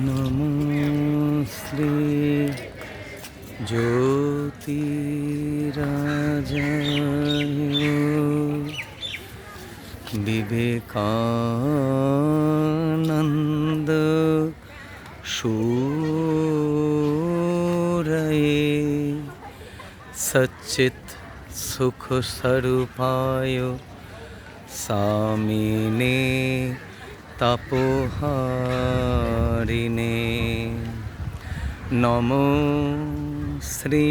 নমস্তে জ্যোতিরাজায় বিবেকানন্দ শূরয়ে সচ্চিৎ সুখ স্বরূপায় সামিনে তাপহারিণে নমো শ্রী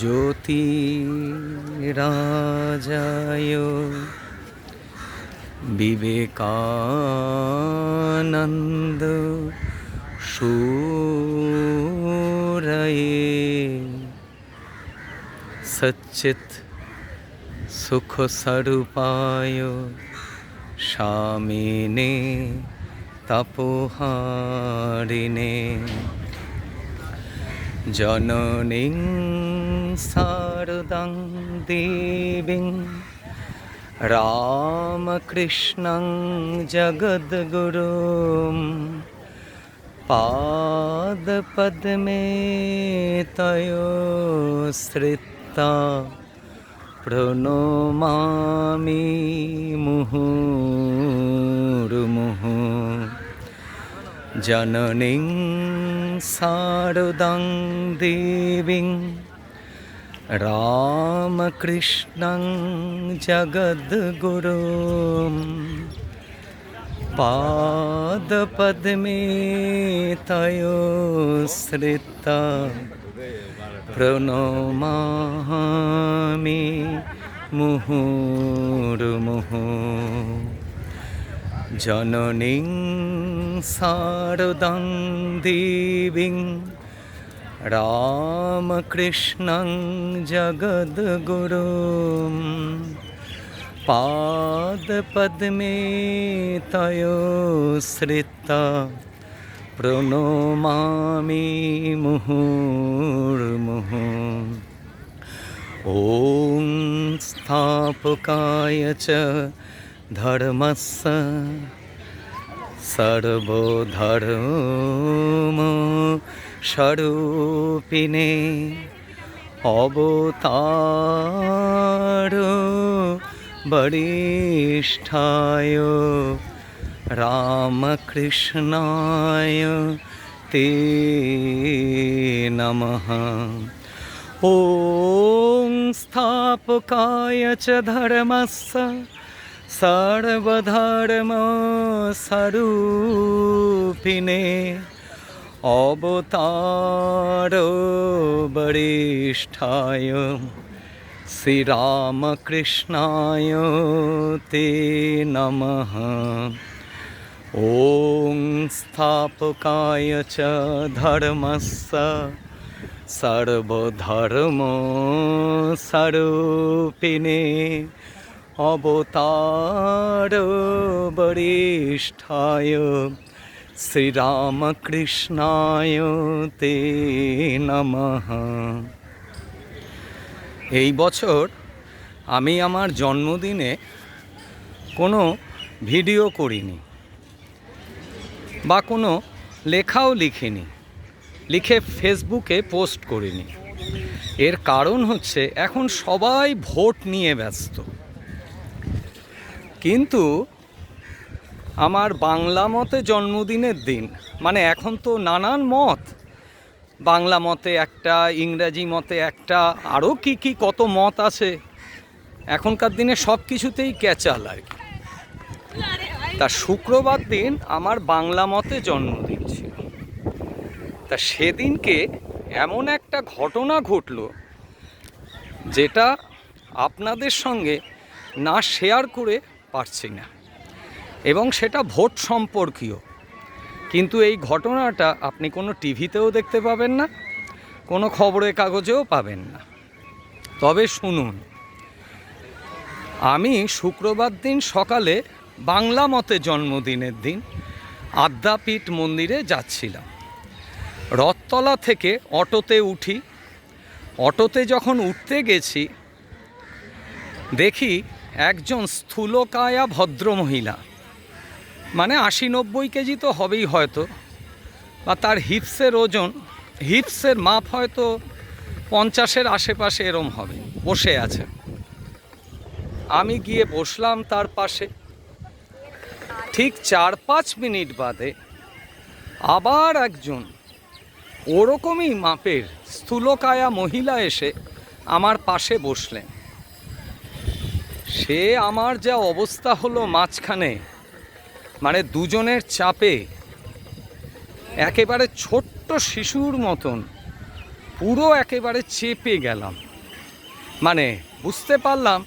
জ্যোতিরাজায় বিবেকানন্দ শূরয়ে সচ্চিৎ সুখ স্বরূপায় সামিনে তাপহারিণে জননীং শারদাং দেবীং রামকৃষ্ণং জগদ্গুরুম পাদপদ্মে তয়ো শ্রিতা প্রণমামি মুহুর্মুহু জননীং শারদাং দেবীং রামকৃষ্ণং জগদ্গুরুম পাদপদ্মে তয়ো শ্রিতা প্রণমামি মুহুর্মুহু জননীং শারদাং দেবীং রামকৃষ্ণং জগদ্গুরুম পাদপদ্মে তয়ো শ্রিতা প্রণমামি মুহুর্মুহু ॐ स्थापकाय च धर्मस्य सर्वधर्म स्वरूपिणे अवतार वरिष्ठाय रामकृष्णाय ते नमः ॐ स्थापकाय च धर्मस्य सर्वधर्म स्वरूपिणे अवतार वरिष्ठाय श्रीरामकृष्णाय ते नमः ॐ स्थापकाय च धर्मस्य सर्वधर्म स्वरूपिणे अवतार वरिष्ठाय শ্রীরামকৃষ্ণায় তে নমঃ। এই বছর আমি আমার জন্মদিনে কোনো ভিডিও করিনি বা কোনো লেখাও লিখিনি, লিখে ফেসবুকে পোস্ট করিনি। এর কারণ হচ্ছে এখন সবাই ভোট নিয়ে ব্যস্ত, কিন্তু আমার বাংলা মতে জন্মদিনের দিন, মানে এখন তো নানান মত, বাংলা মতে একটা, ইংরাজি মতে একটা, আরও কি কি কত মত আছে। এখনকার দিনে সব কিছুতেই ক্যাচাল আর কি। তা শুক্রবার দিন আমার বাংলা মতে জন্মদিন ছিল। তা সেদিনকে এমন একটা ঘটনা ঘটল যেটা আপনাদের সঙ্গে না শেয়ার করে পারছি না, এবং সেটা ভোট সম্পর্কীয়। কিন্তু এই ঘটনাটা আপনি কোনো টিভিতেও দেখতে পাবেন না, কোনো খবরের কাগজেও পাবেন না। তবে শুনুন, আমি শুক্রবার দিন সকালে বাংলা মতে জন্মদিনের দিন আদ্যাপীঠ মন্দিরে যাচ্ছিলাম। রথতলা থেকে অটোতে উঠি। অটোতে যখন উঠতে গেছি, দেখি একজন স্থূলকায়া ভদ্রমহিলা, মানে 80-90 কেজি তো হবেই হয়তো, বা তার হিপসের ওজন, হিপসের মাপ হয়তো 50-এর আশেপাশে এরম হবে। বসে আছে, আমি গিয়ে বসলাম তার পাশে। ঠিক 4-5 মিনিট বাদে আবার একজন ওরকমই মাপের স্থূলকায়া মহিলা এসে আমার পাশে বসলেন। সে আমার যা অবস্থা হলো মাঝখানে, মানে দুজনের চাপে একেবারে ছোট্ট শিশুর মতন পুরো একেবারে চেপে গেলাম। মানে বুঝতে পারলাম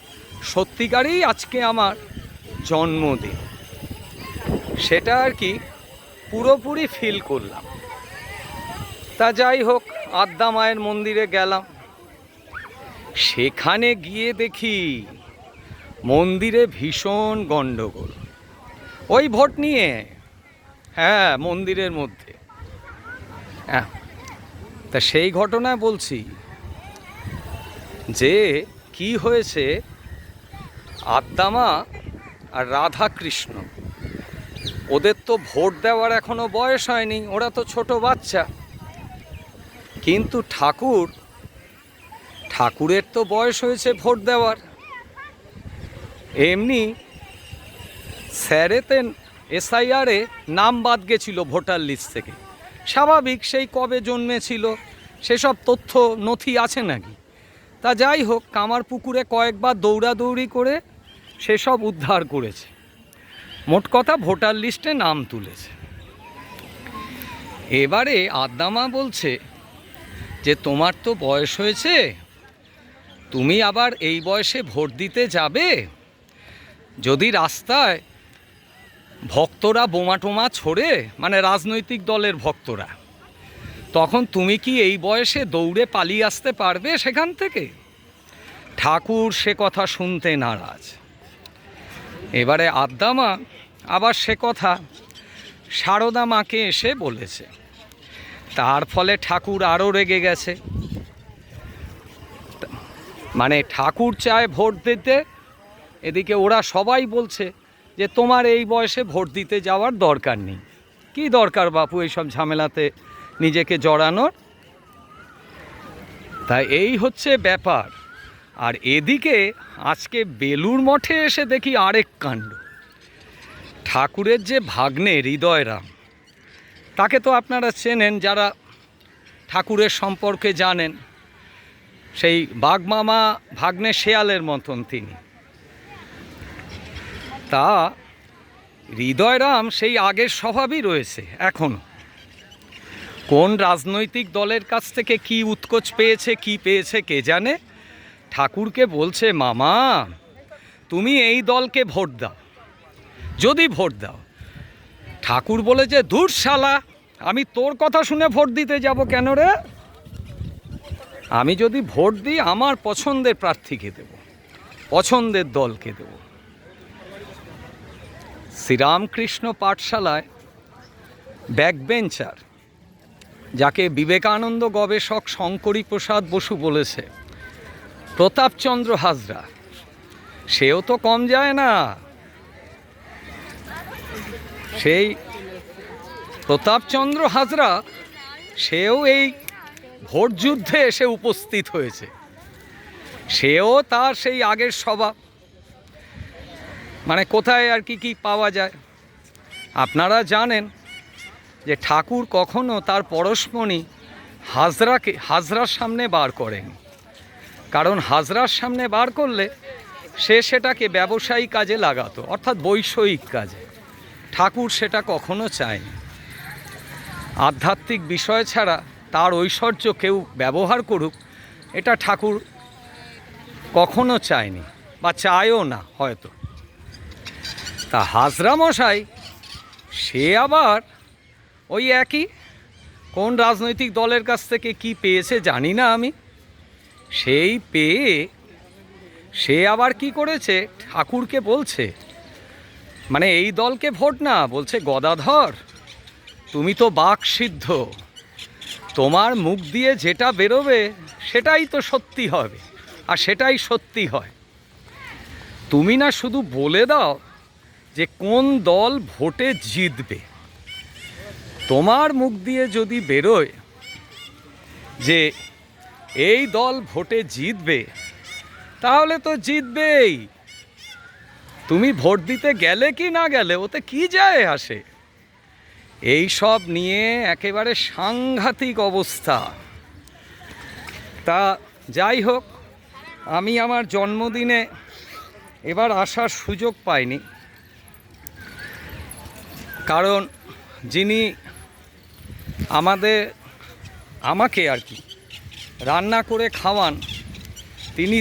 সত্যিকারই আজকে আমার জন্মদিন, সেটা আর কি পুরোপুরি ফিল করলাম। তা যাই হোক, আদ্যা মায়ের মন্দিরে গেলাম। সেখানে গিয়ে দেখি মন্দিরে ভীষণ গণ্ডগোল, ওই ভোট নিয়ে। হ্যাঁ, মন্দিরের মধ্যে। হ্যাঁ, তা সেই ঘটনা বলছি যে কি হয়েছে, আদ্যামা আর রাধা কৃষ্ণ, ওদের তো ভোট দেওয়ার এখনো বয়স হয়নি, ওরা তো ছোট বাচ্চা। কিন্তু ঠাকুরের তো বয়স হয়েছে ভোট দেওয়ার। এমনি স্যারেতে এসআইআরে নাম বাদ গেছিল ভোটার লিস্ট থেকে, স্বাভাবিক, সেই কবে জন্মেছিল সেসব তথ্য নথি আছে নাকি। তা যাই হোক, কামারপুকুরে কয়েকবার দৌড়াদৌড়ি করে সেসব উদ্ধার করেছে। মোট কথা ভোটার লিস্টে নাম তুলেছে। এবারে আদ্যামা বলছে যে তোমার তো বয়স হয়েছে, তুমি আবার এই বয়সে ভোট দিতে যাবে, যদি রাস্তায় ভক্তরা বোমা টোমা ছোড়ে, মানে রাজনৈতিক দলের ভক্তরা, তখন তুমি কি এই বয়সে দৌড়ে পালিয়ে আসতে পারবে সেখান থেকে? ঠাকুর সে কথা শুনতে নারাজ। এবারে আদ্যামা আবার সে কথা সারদা মাকে এসে বলেছে, তার ফলে ঠাকুর আরও রেগে গেছে। মানে ঠাকুর চায় ভোট দিতে, এদিকে ওরা সবাই বলছে যে তোমার এই বয়সে ভোট দিতে যাওয়ার দরকার নেই। কি দরকার বাপু এইসব ঝামেলাতে নিজেকে জড়ানোর? তাই এই হচ্ছে ব্যাপার। আর এদিকে আজকে বেলুড় মঠে এসে দেখি আরেক কাণ্ড। ঠাকুরের যে ভাগ্নে হৃদয়রাম, তাকে তো আপনারা চেনেন যারা ঠাকুরের সম্পর্কে জানেন, সেই বাঘমামা ভাগ্নে শেয়ালের মতন তিনি। তা হৃদয়রাম সেই আগের স্বভাবই রয়েছে এখনও। কোন রাজনৈতিক দলের কাছ থেকে কি উৎকোচ পেয়েছে, কি পেয়েছে কে জানে, ঠাকুরকে বলছে মামা তুমি এই দলকে ভোট দাও, যদি ভোট দাও। ঠাকুর বলে যে ধুর শালা, আমি তোর কথা শুনে ভোট দিতে যাব কেন রে? আমি যদি ভোট দিই আমার পছন্দের প্রার্থীকে দেব, পছন্দের দলকে দেব। শ্রীরামকৃষ্ণ পাঠশালায় ব্যাকবেঞ্চার, যাকে বিবেকানন্দ গবেষক শঙ্করী প্রসাদ বসু বলেছে, প্রতাপচন্দ্র হাজরা, সেও তো কম যায় না। সেই প্রতাপচন্দ্র হাজরা সেও এই ভোট যুদ্ধে এসে উপস্থিত হয়েছে। সেও তার সেই আগের স্বভাব, মানে কোথায় আর কি পাওয়া যায়। আপনারা জানেন যে ঠাকুর কখনো তার পরশমণি হাজরার সামনে বার করেন, কারণ হাজরার সামনে বার করলে সে সেটাকে ব্যবসায়ী কাজে লাগাতো, অর্থাৎ বৈষয়িক কাজে। ঠাকুর সেটা কখনো চায়নি। আধ্যাত্মিক বিষয় ছাড়া তার ঐশ্বর্য কেউ ব্যবহার করুক, এটা ঠাকুর কখনো চায়নি, বা চায়ও না হয়তো। তা হাজরা মশাই সে আবার ওই একই, কোন রাজনৈতিক দলের কাছ থেকে কি পেয়েছে জানি না আমি, সেই পেয়ে সে আবার কি করেছে, ঠাকুরকে বলছে, মানে এই দলকে ভোট না, বলছে গদাধর তুমি তো বাক সিদ্ধ, তোমার মুখ দিয়ে যেটা বেরোবে সেটাই তো সত্যি হবে, আর সেটাই সত্যি হয়। তুমি না শুধু বলে দাও যে কোন দল ভোটে জিতবে। তোমার মুখ দিয়ে যদি বেরোয় যে এই দল ভোটে জিতবে, তাহলে তো জিতবেই। তুমি ভোট দিতে গেলে কি না গেলে ওতে কি যায় আসে। এই সব নিয়ে একেবারে সাংঘাতিক অবস্থা। তা যাই হোক, আমি আমার জন্মদিনে এবার আসার সুযোগ পাইনি, কারণ যিনি আমাকে আর কি রান্না করে খাওয়ান, তিনি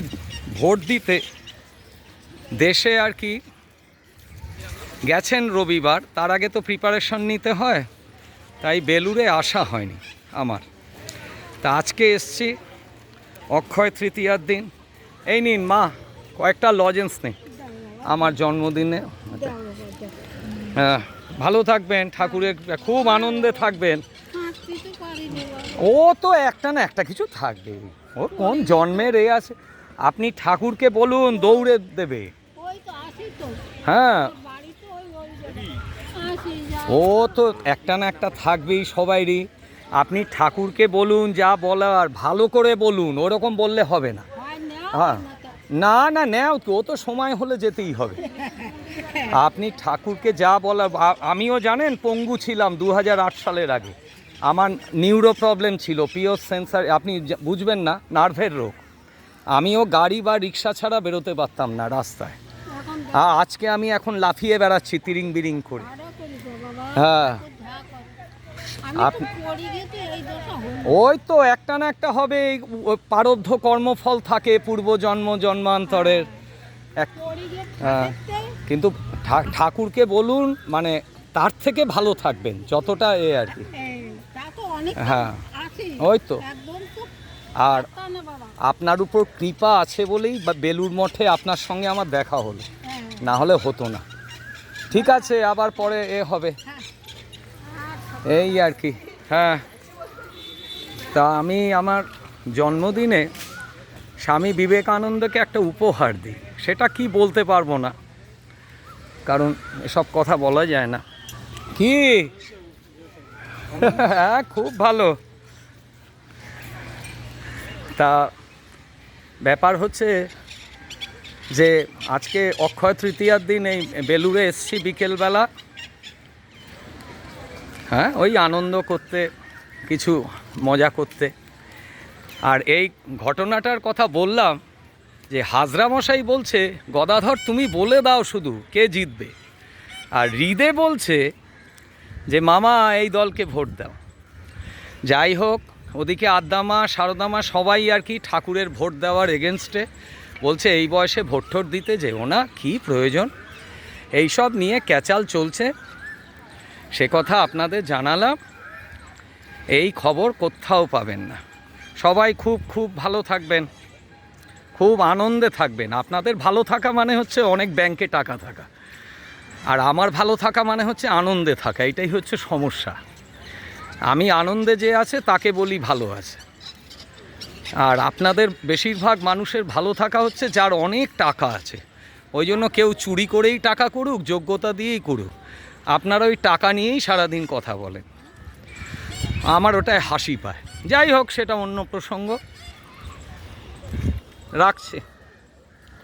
ভোট দিতে দেশে আর কি গেছেন রবিবার। তার আগে তো প্রিপারেশন নিতে হয়, তাই বেলুড়ে আসা হয়নি আমার। তা আজকে এসছি অক্ষয় তৃতীয়ার দিন। এই নিন মা, কয়েকটা লজেন্স নেই আমার জন্মদিনে। হ্যাঁ, ভালো থাকবেন, ঠাকুরের খুব আনন্দে থাকবেন। ও তো একটা না একটা কিছু থাকবে, ও কোন জন্মের এ আছে। আপনি ঠাকুরকে বলুন, দৌড়ে দেবে। হ্যাঁ, ও তো একটা না একটা থাকবেই সবাইরই। আপনি ঠাকুরকে বলুন, যা বলার ভালো করে বলুন, ওরকম বললে হবে না। হ্যাঁ, না না নেও, ও তো সময় হলে যেতেই হবে। আপনি ঠাকুরকে যা বলার, আমিও জানেন পঙ্গু ছিলাম 2008 সালের আগে। আমার নিউরো প্রবলেম ছিল, পিওর সেন্সার, আপনি বুঝবেন না, নার্ভের রোগ। আমিও গাড়ি বা রিক্সা ছাড়া বেরোতে পারতাম না রাস্তায়। আজকে আমি এখন লাফিয়ে বেড়াচ্ছি তিরিং বিরিং করে। হ্যাঁ, ওই তো একটা না একটা হবে, প্রারব্ধ কর্মফল থাকে পূর্বজন্ম জন্মান্তরের। হ্যাঁ, কিন্তু ঠাকুরকে বলুন, মানে তার থেকে ভালো থাকবেন যতটা এ আর কি। হ্যাঁ, ওই তো। আর আপনার উপর কৃপা আছে বলেই বেলুড় মঠে আপনার সঙ্গে আমার দেখা হলো, না হলে হতো না। ঠিক আছে, আবার পরে এ হবে, এই আর কি। হ্যাঁ, তা আমি আমার জন্মদিনে স্বামী বিবেকানন্দকে একটা উপহার দিই, সেটা কি বলতে পারবো না, কারণ এসব কথা বলা যায় না। কি? হ্যাঁ, খুব ভালো। তা ব্যাপার হচ্ছে যে আজকে অক্ষয় তৃতীয়ার দিন এই বেলুড়ে এসছি বিকেলবেলা। হ্যাঁ, ওই আনন্দ করতে, কিছু মজা করতে। আর এই ঘটনাটার কথা বললাম যে হাজরা মশাই বলছে, গদাধর তুমি বলে দাও শুধু কে জিতবে। আর হৃদে বলছে যে মামা এই দলকে ভোট দাও। যাই হোক, ওদিকে আদ্দামা সারদামা সবাই আর কি ঠাকুরের ভোট দেওয়ার এগেনস্টে, বলছে এই বয়সে ভোট ঠোট দিতে যেও না, কী প্রয়োজন। এই সব নিয়ে ক্যাচাল চলছে, সে কথা আপনাদের জানালাম। এই খবর কোথাও পাবেন না। সবাই খুব খুব ভালো থাকবেন, খুব আনন্দে থাকবেন। আপনাদের ভালো থাকা মানে হচ্ছে অনেক ব্যাংকে টাকা থাকা, আর আমার ভালো থাকা মানে হচ্ছে আনন্দে থাকা। এটাই হচ্ছে সমস্যা। আমি আনন্দে যে আছে তাকে বলি ভালো আছে। আর আপনাদের বেশিরভাগ মানুষের ভালো থাকা হচ্ছে যার অনেক টাকা আছে। ওই জন্য কেউ চুরি করেই টাকা করুক, যোগ্যতা দিয়েই করুক, আপনারা ওই টাকা নিয়েই সারাদিন কথা বলেন। আমার ওটায় হাসি পায়। যাই হোক, সেটা অন্য প্রসঙ্গ, রাখছি।